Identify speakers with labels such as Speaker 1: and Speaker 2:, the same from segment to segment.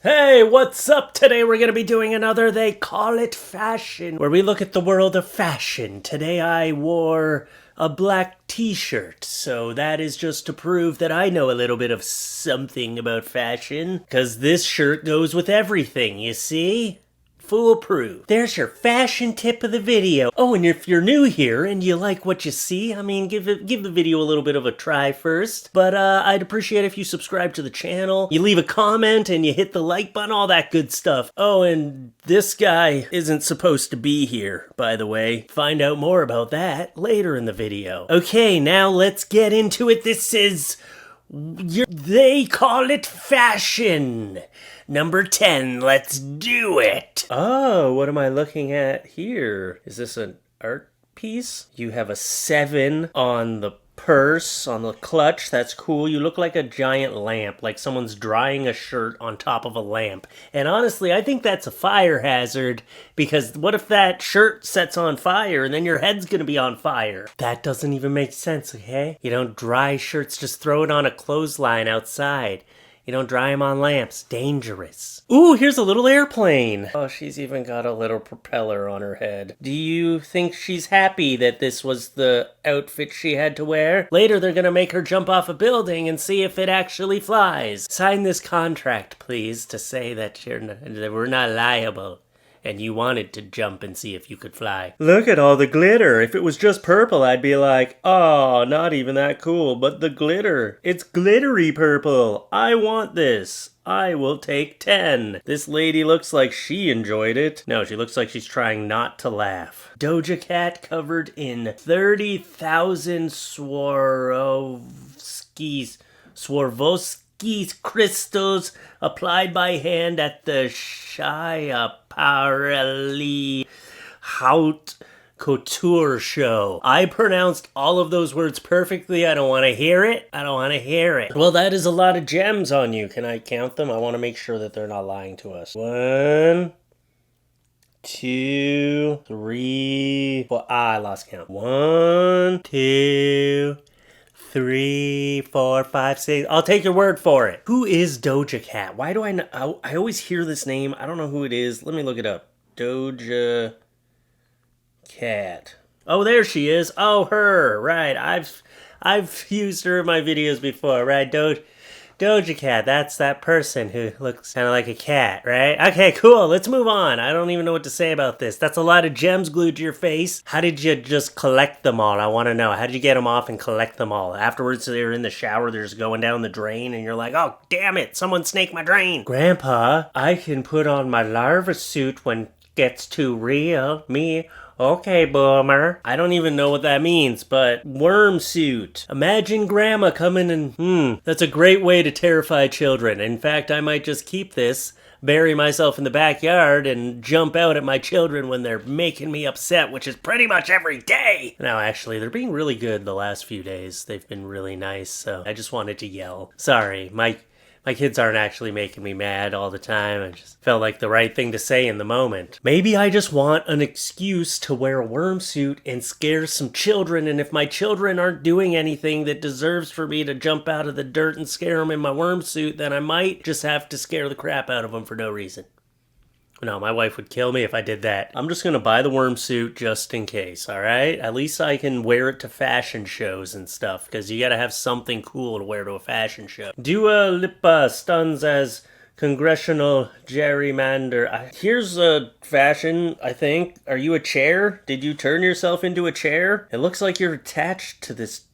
Speaker 1: Hey, what's up? Today we're going to be doing another They Call It Fashion, where we look at the world of fashion. Today I wore a black t-shirt, so that is just to prove that I know a little bit of something about fashion, because this shirt goes with everything, you see? Foolproof. There's your fashion tip of the video. Oh, and if you're new here and you like what you see, I mean, give the video a little bit of a try first. But I'd appreciate if you subscribe to the channel, you leave a comment, and you hit the like button, all that good stuff. Oh, and this guy isn't supposed to be here, by the way. Find out more about that later in the video. Okay, now let's get into it. This is They Call It Fashion. Number 10, let's do it. Oh, what am I looking at here? Is this an art piece? You have a 7 on the purse, on the clutch. That's cool. You look like a giant lamp, like someone's drying a shirt on top of a lamp. And honestly, I think that's a fire hazard, because what if that shirt sets on fire and then your head's gonna be on fire? That doesn't even make sense, okay? You don't dry shirts, just throw it on a clothesline outside. You don't dry them on lamps. Dangerous. Ooh, here's a little airplane. Oh, she's even got a little propeller on her head. Do you think she's happy that this was the outfit she had to wear? Later, they're gonna make her jump off a building and see if it actually flies. Sign this contract, please, to say that we're not liable. And you wanted to jump and see if you could fly. Look at all the glitter. If it was just purple, I'd be like, oh, not even that cool. But the glitter, it's glittery purple. I want this. I will take 10. This lady looks like she enjoyed it. No, she looks like she's trying not to laugh. Doja Cat covered in 30,000 Swarovski's crystals applied by hand at the Schiaparelli Haute Couture show. I pronounced all of those words perfectly. I don't want to hear it. I don't want to hear it. Well, that is a lot of gems on you. Can I count them? I want to make sure that they're not lying to us. 1, 2, 3, 4. I lost count. 1, 2, 3, 4, 5, 6. I'll take your word for it. Who is Doja Cat? Why do I know? I always hear this name. I don't know who it is. Let me look it up. Doja Cat. Oh, there she is. Oh, her. Right. I've used her in my videos before. Right. Doja Cat. That's that person who looks kind of like a cat, right? Okay, cool. Let's move on. I don't even know what to say about this. That's a lot of gems glued to your face. How did you just collect them all? I want to know. How did you get them off and collect them all? Afterwards, they're in the shower. They're just going down the drain, and you're like, oh, damn it. Someone snaked my drain. Grandpa, I can put on my larva suit when it gets too real. Me. Okay, boomer. I don't even know what that means, but worm suit. Imagine grandma coming and, that's a great way to terrify children. In fact, I might just keep this, bury myself in the backyard, and jump out at my children when they're making me upset, which is pretty much every day. No, actually, they're being really good the last few days. They've been really nice, so I just wanted to yell. Sorry, my kids aren't actually making me mad all the time. I just felt like the right thing to say in the moment. Maybe I just want an excuse to wear a worm suit and scare some children, and if my children aren't doing anything that deserves for me to jump out of the dirt and scare them in my worm suit, then I might just have to scare the crap out of them for no reason. No, my wife would kill me if I did that. I'm just gonna buy the worm suit just in case, alright? At least I can wear it to fashion shows and stuff, because you gotta have something cool to wear to a fashion show. Dua Lipa stuns as congressional gerrymander. Here's a fashion, I think. Are you a chair? Did you turn yourself into a chair? It looks like you're attached to this.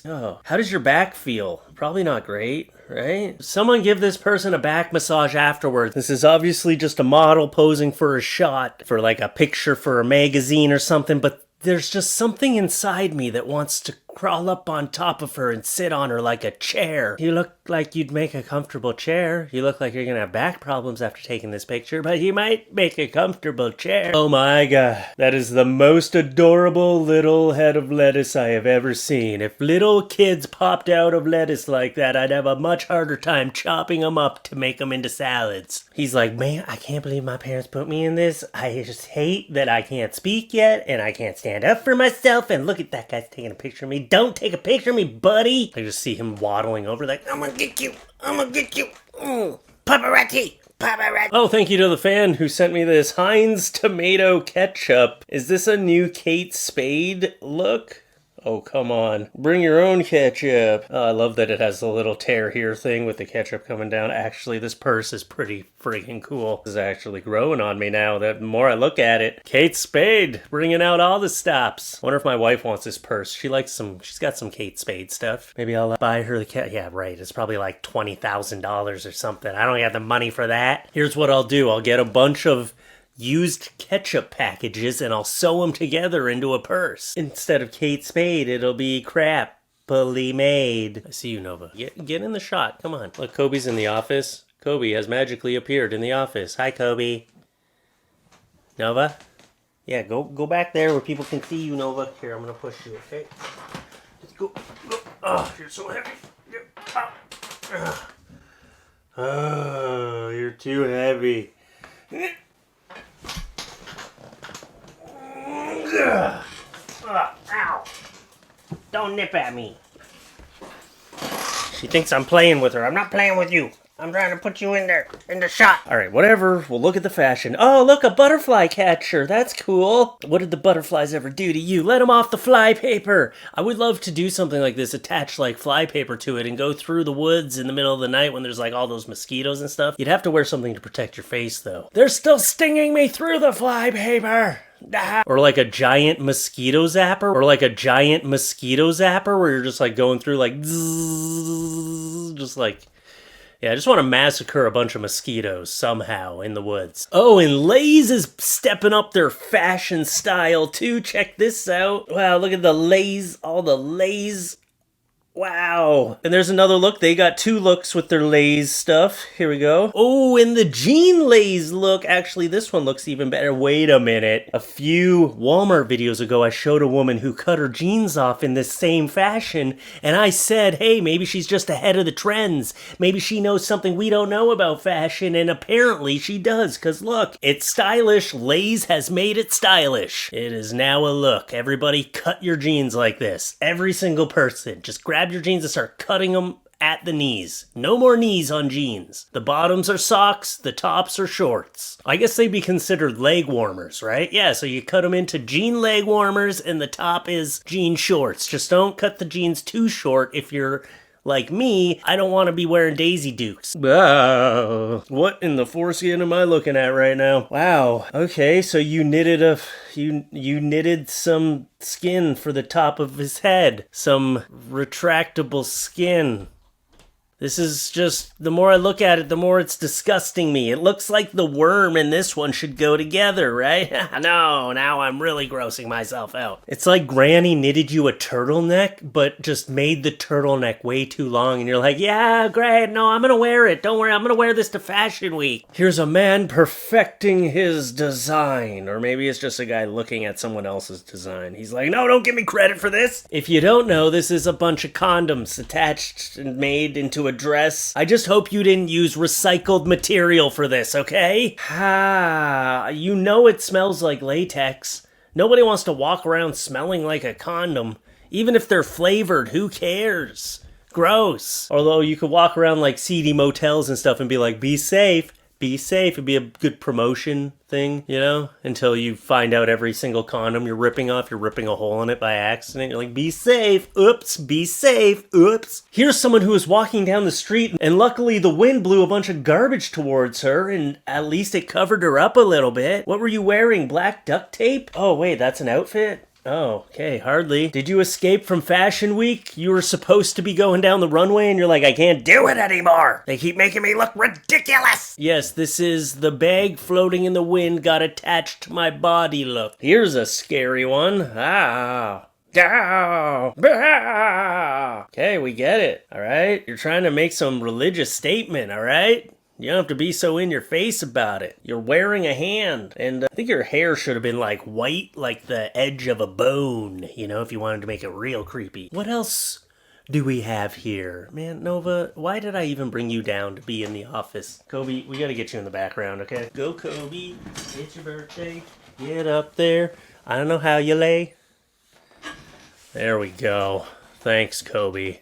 Speaker 1: How does your back feel? Probably not great, right? Someone give this person a back massage afterwards. This is obviously just a model posing for a shot, for like a picture for a magazine or something, but there's just something inside me that wants to crawl up on top of her and sit on her like a chair. You look like you'd make a comfortable chair. You look like you're gonna have back problems after taking this picture, but you might make a comfortable chair. Oh my god, that is the most adorable little head of lettuce I have ever seen. If little kids popped out of lettuce like that, I'd have a much harder time chopping them up to make them into salads. He's like, man, I can't believe my parents put me in this. I just hate that I can't speak yet, and I can't stand up for myself, and look at that guy's taking a picture of me. Don't take a picture of me, buddy. I just see him waddling over like, I'm gonna get you. I'm gonna get you. Paparazzi. Oh, thank you to the fan who sent me this Heinz tomato ketchup. Is this a new Kate Spade look? Oh, come on. Bring your own ketchup. Oh, I love that it has the little tear here thing with the ketchup coming down. Actually, this purse is pretty freaking cool. This is actually growing on me now. The more I look at it. Kate Spade, bringing out all the stops. I wonder if my wife wants this purse. She's got some Kate Spade stuff. Maybe I'll buy her the cat. Yeah, right. It's probably like $20,000 or something. I don't have the money for that. Here's what I'll do. I'll get a bunch of used ketchup packages and I'll sew them together into a purse. Instead of Kate Spade, it'll be crappily made. I see you, Nova. Get in the shot. Come on. Look, Kobe's in the office. Kobe has magically appeared in the office. Hi, Kobe. Nova? Yeah, go back there where people can see you, Nova. Here, I'm gonna push you, okay? Let's go. Oh, you're so heavy. Oh, you're too heavy. Ow. Don't nip at me. She thinks I'm playing with her. I'm not playing with you. I'm trying to put you in there, in the shot. All right, whatever. We'll look at the fashion. Oh, look, a butterfly catcher. That's cool. What did the butterflies ever do to you? Let them off the fly paper. I would love to do something like this, attach like fly paper to it and go through the woods in the middle of the night when there's like all those mosquitoes and stuff. You'd have to wear something to protect your face, though. They're still stinging me through the fly paper. Or like a giant mosquito zapper. Where you're just like going through like zzz, just like... Yeah, I just want to massacre a bunch of mosquitoes somehow in the woods. Oh, and Lay's is stepping up their fashion style too. Check this out. Wow, look at the Lay's, all the Lay's. Wow. And there's another look. They got two looks with their Lay's stuff. Here we go. Oh, and the jean Lay's look. Actually, this one looks even better. Wait a minute. A few Walmart videos ago, I showed a woman who cut her jeans off in this same fashion. And I said, hey, maybe she's just ahead of the trends. Maybe she knows something we don't know about fashion. And apparently she does. Because look, it's stylish. Lay's has made it stylish. It is now a look. Everybody cut your jeans like this. Every single person. Just grab your jeans and start cutting them at the knees. No more knees on jeans. The bottoms are socks, the tops are shorts. I guess they'd be considered leg warmers, right? Yeah, so you cut them into jean leg warmers and the top is jean shorts. Just don't cut the jeans too short if you're like me. I don't want to be wearing Daisy Dukes. What in the foreskin am I looking at right now? Wow. Okay, so you knitted you knitted some skin for the top of his head. Some retractable skin. This is just, the more I look at it, the more it's disgusting me. It looks like the worm and this one should go together, right? No, now I'm really grossing myself out. It's like Granny knitted you a turtleneck, but just made the turtleneck way too long. And you're like, yeah, great. No, I'm going to wear it. Don't worry. I'm going to wear this to Fashion Week. Here's a man perfecting his design. Or maybe it's just a guy looking at someone else's design. He's like, no, don't give me credit for this. If you don't know, this is a bunch of condoms attached and made into a dress. I just hope you didn't use recycled material for this, okay? You know it smells like latex. Nobody wants to walk around smelling like a condom. Even if they're flavored, who cares? Gross. Although you could walk around like seedy motels and stuff and be like, be safe. Be safe. It'd be a good promotion thing, you know? Until you find out every single condom you're ripping off, you're ripping a hole in it by accident. You're like, be safe. Oops. Be safe. Oops. Here's someone who was walking down the street, and luckily the wind blew a bunch of garbage towards her, and at least it covered her up a little bit. What were you wearing? Black duct tape? Oh, wait, that's an outfit? Oh, okay, hardly. Did you escape from Fashion Week? You were supposed to be going down the runway and you're like, I can't do it anymore. They keep making me look ridiculous. Yes, this is the bag floating in the wind got attached to my body look. Here's a scary one. Okay, we get it. All right, you're trying to make some religious statement, all right? You don't have to be so in your face about it. You're wearing a hand. And I think your hair should have been like white, like the edge of a bone, you know, if you wanted to make it real creepy. What else do we have here? Man, Nova, why did I even bring you down to be in the office? Kobe, we gotta get you in the background, okay? Go, Kobe. It's your birthday. Get up there. I don't know how you lay. There we go. Thanks, Kobe.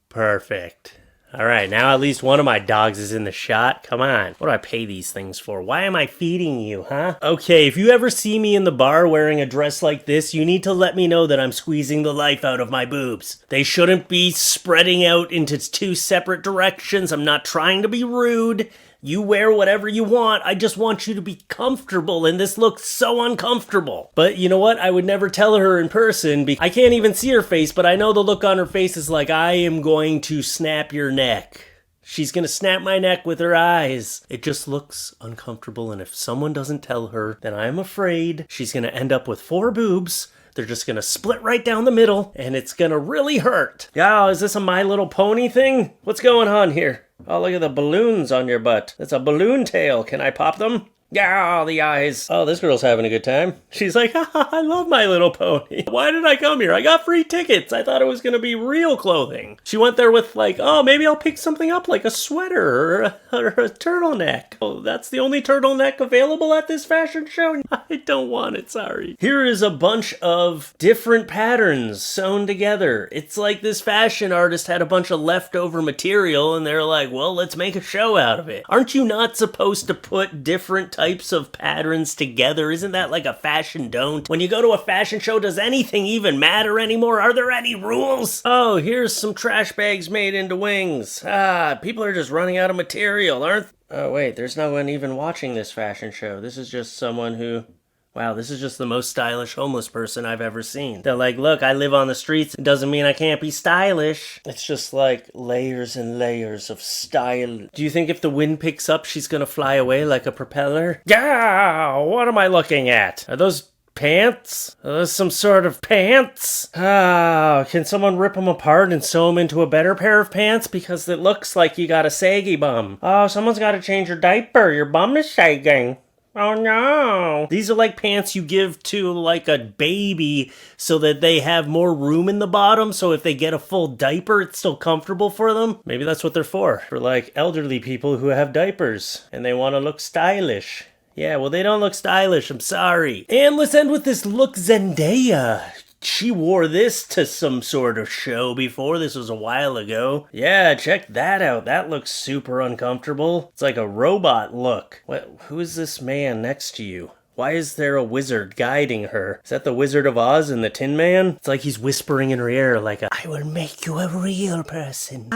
Speaker 1: Perfect. All right, now at least one of my dogs is in the shot. Come on. What do I pay these things for? Why am I feeding you, huh? Okay, if you ever see me in the bar wearing a dress like this, you need to let me know that I'm squeezing the life out of my boobs. They shouldn't be spreading out into two separate directions. I'm not trying to be rude. You wear whatever you want. I just want you to be comfortable, and this looks so uncomfortable. But you know what? I would never tell her in person. I can't even see her face, but I know the look on her face is like, I am going to snap your neck. She's gonna snap my neck with her eyes. It just looks uncomfortable, and if someone doesn't tell her, then I'm afraid she's gonna end up with 4 boobs. They're just gonna split right down the middle, and it's gonna really hurt. Yeah, is this a My Little Pony thing? What's going on here? Oh, look at the balloons on your butt. That's a balloon tail. Can I pop them? Yeah, the eyes. Oh, this girl's having a good time. She's like, haha, I love My Little Pony. Why did I come here? I got free tickets. I thought it was going to be real clothing. She went there with like, oh, maybe I'll pick something up like a sweater or a turtleneck. Oh, that's the only turtleneck available at this fashion show? I don't want it, sorry. Here is a bunch of different patterns sewn together. It's like this fashion artist had a bunch of leftover material and they're like, well, let's make a show out of it. Aren't you not supposed to put different types of patterns together? Isn't that like a fashion don't? When you go to a fashion show, does anything even matter anymore? Are there any rules? Oh, here's some trash bags made into wings. People are just running out of material, aren't they? Oh wait, there's no one even watching this fashion show. This is just someone who... Wow, this is just the most stylish homeless person I've ever seen. They're like, look, I live on the streets. It doesn't mean I can't be stylish. It's just like layers and layers of style. Do you think if the wind picks up, she's gonna fly away like a propeller? Yeah, what am I looking at? Are those pants? Are those some sort of pants? Can someone rip them apart and sew them into a better pair of pants? Because it looks like you got a saggy bum. Oh, someone's gotta change your diaper. Your bum is sagging. Oh no. These are like pants you give to like a baby so that they have more room in the bottom, so if they get a full diaper, it's still comfortable for them. Maybe that's what they're for like elderly people who have diapers and they want to look stylish. Yeah, well, they don't look stylish, I'm sorry. And let's end with this look Zendaya. She wore this to some sort of show before. This was a while ago. Yeah, check that out. That looks super uncomfortable. It's like a robot look. Who is this man next to you? Why is there a wizard guiding her? Is that the Wizard of Oz and the Tin Man? It's like he's whispering in her ear like, I will make you a real person.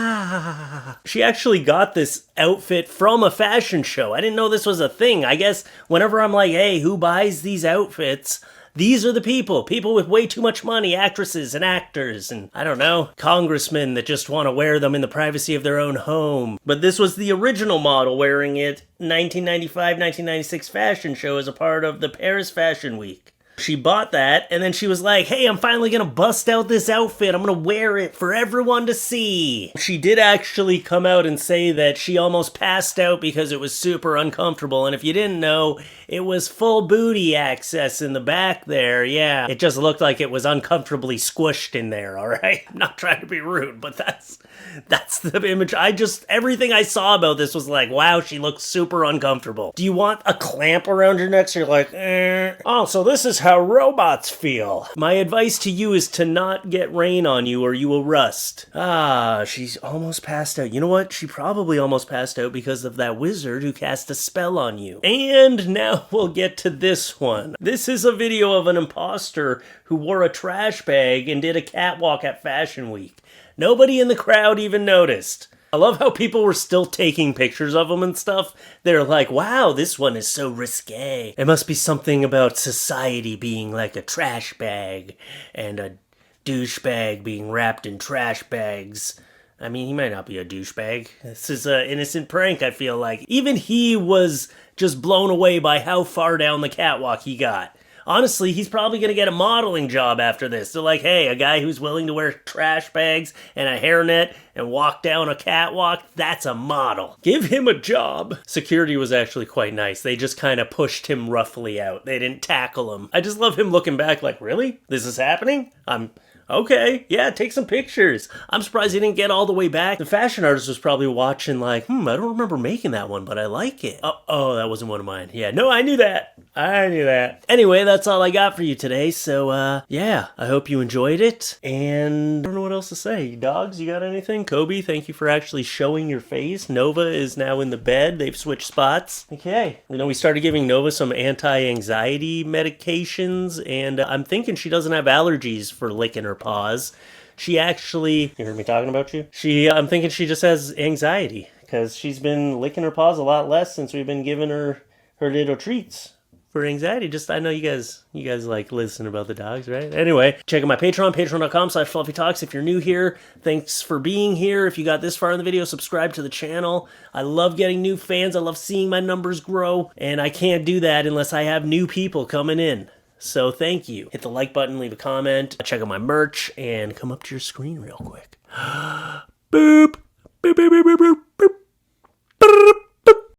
Speaker 1: She actually got this outfit from a fashion show. I didn't know this was a thing. I guess whenever I'm like, hey, who buys these outfits? These are the people with way too much money, actresses and actors and, I don't know, congressmen that just want to wear them in the privacy of their own home. But this was the original model wearing it 1995-1996 fashion show as a part of the Paris Fashion Week. She bought that, and then she was like, hey, I'm finally gonna bust out this outfit. I'm gonna wear it for everyone to see. She did actually come out and say that she almost passed out because it was super uncomfortable, and if you didn't know, it was full booty access in the back there, yeah. It just looked like it was uncomfortably squished in there, alright? I'm not trying to be rude, but that's the image. Everything I saw about this was like, wow, she looks super uncomfortable. Do you want a clamp around your neck so you're like, Oh, so this is how robots feel. My advice to you is to not get rain on you or you will rust. She's almost passed out. You know what? She probably almost passed out because of that wizard who cast a spell on you. And now we'll get to this one. This is a video of an imposter who wore a trash bag and did a catwalk at Fashion Week. Nobody in the crowd even noticed. I love how people were still taking pictures of them and stuff. They're like, wow, this one is so risque. It must be something about society being like a trash bag and a douchebag being wrapped in trash bags. I mean, he might not be a douchebag. This is an innocent prank, I feel like. Even he was just blown away by how far down the catwalk he got. Honestly, he's probably going to get a modeling job after this. They're like, hey, a guy who's willing to wear trash bags and a hairnet and walk down a catwalk, that's a model. Give him a job. Security was actually quite nice. They just kind of pushed him roughly out. They didn't tackle him. I just love him looking back like, really? This is happening? Okay, yeah, take some pictures. I'm surprised he didn't get all the way back. The fashion artist was probably watching like, I don't remember making that one, but I like it. Oh, that wasn't one of mine. Yeah, no, I knew that. I knew that. Anyway, that's all I got for you today. So, yeah, I hope you enjoyed it. And I don't know what else to say. Dogs, you got anything? Kobe, thank you for actually showing your face. Nova is now in the bed. They've switched spots. Okay. You know, we started giving Nova some anti-anxiety medications, and I'm thinking she doesn't have allergies for licking her paws. She actually, you heard me talking about you? I'm thinking she just has anxiety because she's been licking her paws a lot less since we've been giving her little treats for anxiety. Just, I know you guys like listening about the dogs, right? Anyway, check out my Patreon, patreon.com/FluffeeTalks. If you're new here, thanks for being here. If you got this far in the video, subscribe to the channel. I love getting new fans. I love seeing my numbers grow, and I can't do that unless I have new people coming in. So thank you. Hit the like button, leave a comment, check out my merch, and come up to your screen real quick. Boop. Boop, boop, boop, boop, boop, boop.